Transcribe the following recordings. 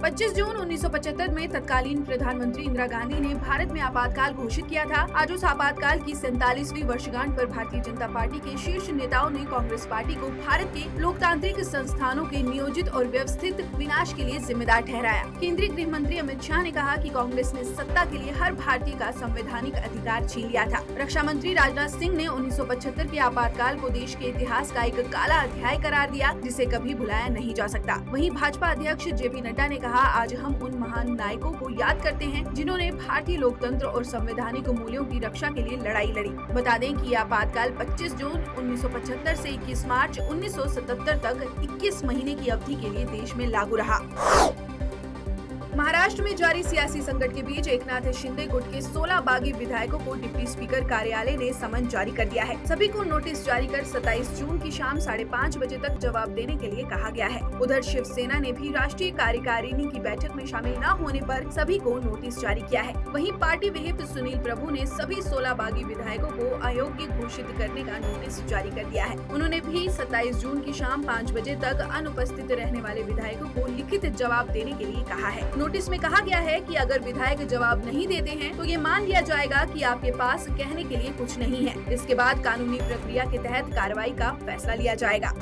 25 जून 1975 में तत्कालीन प्रधानमंत्री इंदिरा गांधी ने भारत में आपातकाल घोषित किया था। आज उस आपातकाल की 47वीं वर्षगांठ पर भारतीय जनता पार्टी के शीर्ष नेताओं ने कांग्रेस पार्टी को भारत के लोकतांत्रिक संस्थानों के नियोजित और व्यवस्थित विनाश के लिए जिम्मेदार ठहराया। केंद्रीय गृह मंत्री अमित शाह ने कहा कि कांग्रेस ने सत्ता के लिए हर भारतीय का संवैधानिक अधिकार छीन लिया था। रक्षा मंत्री राजनाथ सिंह ने 1975 के आपातकाल को देश के इतिहास का एक काला अध्याय करार दिया, जिसे कभी भुलाया नहीं जा सकता। वहीं भाजपा अध्यक्ष जेपी नड्डा ने कहा, आज हम उन महान नायकों को याद करते हैं जिन्होंने भारतीय लोकतंत्र और संवैधानिक मूल्यों की रक्षा के लिए लड़ाई लड़ी। बता दें कि आपातकाल 25 जून 1975 से 21 मार्च 1977 तक 21 महीने की अवधि के लिए देश में लागू रहा। महाराष्ट्र में जारी सियासी संकट के बीच एकनाथ शिंदे गुट के 16 बागी विधायकों को डिप्टी स्पीकर कार्यालय ने समन जारी कर दिया है। सभी को नोटिस जारी कर 27 जून की शाम 5:30 बजे तक जवाब देने के लिए कहा गया है। उधर शिवसेना ने भी राष्ट्रीय कार्यकारिणी की बैठक में शामिल न होने पर सभी को नोटिस जारी किया है। वहीं पार्टी विहिप सुनील प्रभु ने सभी 16 बागी विधायकों को अयोग्य घोषित करने का नोटिस जारी कर दिया है। उन्होंने भी 27 जून की शाम 5 बजे तक अनुपस्थित रहने वाले विधायकों को लिखित जवाब देने के लिए कहा है। नोटिस में कहा गया है कि अगर विधायक जवाब नहीं देते हैं तो ये मान लिया जाएगा कि आपके पास कहने के लिए कुछ नहीं है। इसके बाद कानूनी प्रक्रिया के तहत कार्रवाई का फैसला लिया जाएगा।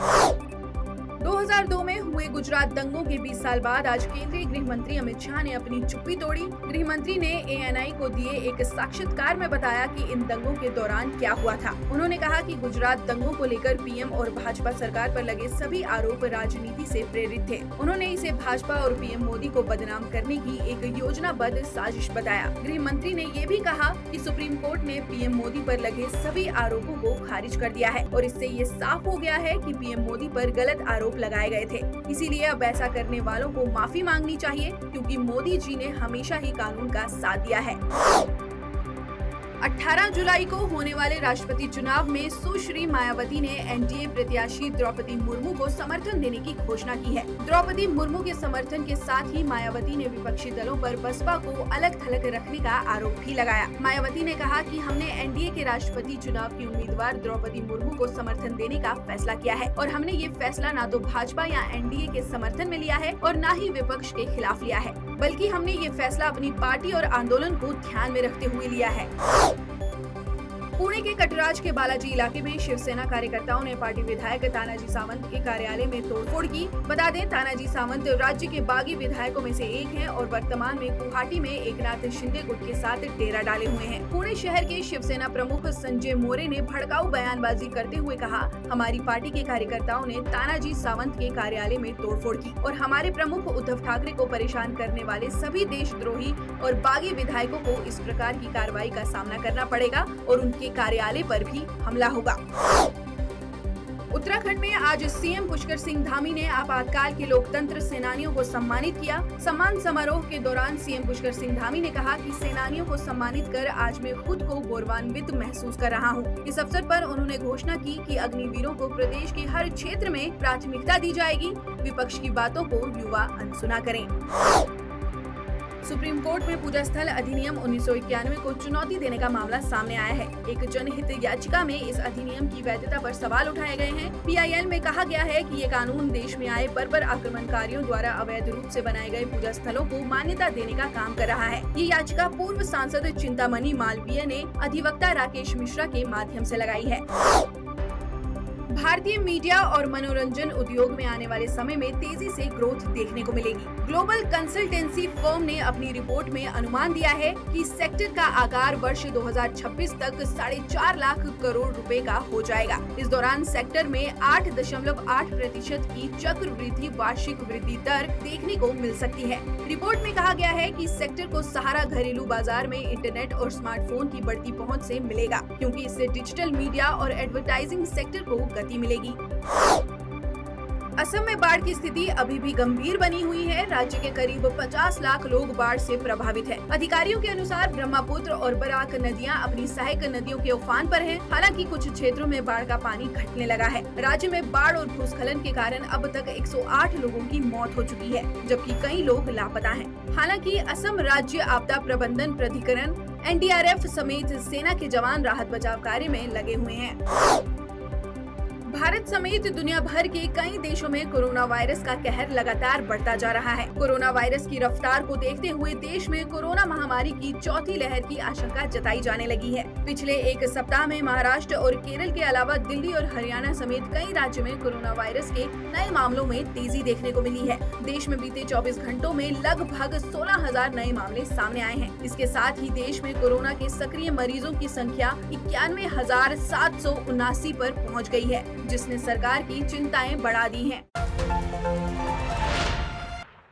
2002 में हुए गुजरात दंगों के 20 साल बाद आज केंद्रीय गृह मंत्री अमित शाह ने अपनी चुप्पी तोड़ी। गृह मंत्री ने ANI को दिए एक साक्षात्कार में बताया कि इन दंगों के दौरान क्या हुआ था। उन्होंने कहा कि गुजरात दंगों को लेकर PM और भाजपा सरकार पर लगे सभी आरोप राजनीति से प्रेरित थे। उन्होंने इसे भाजपा और PM मोदी को बदनाम करने की एक योजनाबद्ध साजिश बताया। गृह मंत्री ने ये भी कहा कि सुप्रीम कोर्ट ने PM मोदी पर लगे सभी आरोपों को खारिज कर दिया है और इससे ये साफ हो गया है कि PM मोदी पर गलत आरोप लगाए गए थे। इसीलिए अब ऐसा करने वालों को माफी मांगनी चाहिए, क्योंकि मोदी जी ने हमेशा ही कानून का साथ दिया है। 18 जुलाई को होने वाले राष्ट्रपति चुनाव में सुश्री मायावती ने NDA प्रत्याशी द्रौपदी मुर्मू को समर्थन देने की घोषणा की है। द्रौपदी मुर्मू के समर्थन के साथ ही मायावती ने विपक्षी दलों पर बसपा को अलग थलग रखने का आरोप भी लगाया। मायावती ने कहा कि हमने NDA के राष्ट्रपति चुनाव की उम्मीदवार द्रौपदी मुर्मू को समर्थन देने का फैसला किया है और हमने ये फैसला न तो भाजपा या NDA के समर्थन में लिया है और न ही विपक्ष के खिलाफ लिया है, बल्कि हमने ये फैसला अपनी पार्टी और आंदोलन को ध्यान में रखते हुए लिया है। पुणे के कटराज के बालाजी इलाके में शिवसेना कार्यकर्ताओं ने पार्टी विधायक तानाजी सावंत के कार्यालय में तोड़फोड़ की। बता दें, तानाजी सावंत राज्य के बागी विधायकों में से एक हैं और वर्तमान में गुवाहाटी में एकनाथ शिंदे गुट के साथ डेरा डाले हुए हैं। पुणे शहर के शिवसेना प्रमुख संजय मोरे ने भड़काऊ बयानबाजी करते हुए कहा, हमारी पार्टी के कार्यकर्ताओं ने तानाजी सावंत के कार्यालय में तोड़फोड़ की और हमारे प्रमुख उद्धव ठाकरे को परेशान करने वाले सभी देशद्रोही और बागी विधायकों को इस प्रकार की कार्रवाई का सामना करना पड़ेगा और उनके कार्यालय पर भी हमला होगा। उत्तराखंड में आज CM पुष्कर सिंह धामी ने आपातकाल के लोकतंत्र सेनानियों को सम्मानित किया। सम्मान समारोह के दौरान CM पुष्कर सिंह धामी ने कहा कि सेनानियों को सम्मानित कर आज मैं खुद को गौरवान्वित महसूस कर रहा हूं। इस अवसर पर उन्होंने घोषणा की कि अग्निवीरों को प्रदेश के हर क्षेत्र में प्राथमिकता दी जाएगी। विपक्ष की बातों को युवा अनसुना करें। सुप्रीम कोर्ट में पूजा स्थल अधिनियम 1991 को चुनौती देने का मामला सामने आया है। एक जनहित याचिका में इस अधिनियम की वैधता पर सवाल उठाए गए हैं। PIL में कहा गया है कि ये कानून देश में आए बर्बर आक्रमणकारियों द्वारा अवैध रूप से बनाए गए पूजा स्थलों को मान्यता देने का काम कर रहा है। ये याचिका पूर्व सांसद चिंतामणि मालवीय ने अधिवक्ता राकेश मिश्रा के माध्यम से लगाई है। भारतीय मीडिया और मनोरंजन उद्योग में आने वाले समय में तेजी से ग्रोथ देखने को मिलेगी। ग्लोबल कंसल्टेंसी फर्म ने अपनी रिपोर्ट में अनुमान दिया है कि सेक्टर का आकार वर्ष 2026 तक 4.5 लाख करोड़ रुपए का हो जाएगा। इस दौरान सेक्टर में 8.8% की चक्रवृद्धि वार्षिक वृद्धि दर देखने को मिल सकती है। रिपोर्ट में कहा गया है कि सेक्टर को सहारा घरेलू बाजार में इंटरनेट और स्मार्टफोन की बढ़ती पहुंच से मिलेगा, क्योंकि इससे डिजिटल मीडिया और एडवर्टाइजिंग सेक्टर को गति मिलेगी। असम में बाढ़ की स्थिति अभी भी गंभीर बनी हुई है। राज्य के करीब 50 लाख लोग बाढ़ से प्रभावित हैं। अधिकारियों के अनुसार ब्रह्मपुत्र और बराक नदियां अपनी सहायक नदियों के उफान पर हैं। हालांकि कुछ क्षेत्रों में बाढ़ का पानी घटने लगा है। राज्य में बाढ़ और भूस्खलन के कारण अब तक 108 लोगों की मौत हो चुकी है, जबकि कई लोग लापता हैं। हालांकि असम राज्य आपदा प्रबंधन प्राधिकरण NDRF समेत सेना के जवान राहत बचाव कार्य में लगे हुए हैं। भारत समेत दुनिया भर के कई देशों में कोरोना वायरस का कहर लगातार बढ़ता जा रहा है। कोरोना वायरस की रफ्तार को देखते हुए देश में कोरोना महामारी की चौथी लहर की आशंका जताई जाने लगी है। पिछले एक सप्ताह में महाराष्ट्र और केरल के अलावा दिल्ली और हरियाणा समेत कई राज्यों में कोरोना वायरस के नए मामलों में तेजी देखने को मिली है। देश में बीते 24 घंटों में लगभग 16,000 नए मामले सामने आए हैं। इसके साथ ही देश में कोरोना के सक्रिय मरीजों की संख्या 91,779 पर पहुँच गई है, जिसने सरकार की चिंताएं बढ़ा दी हैं।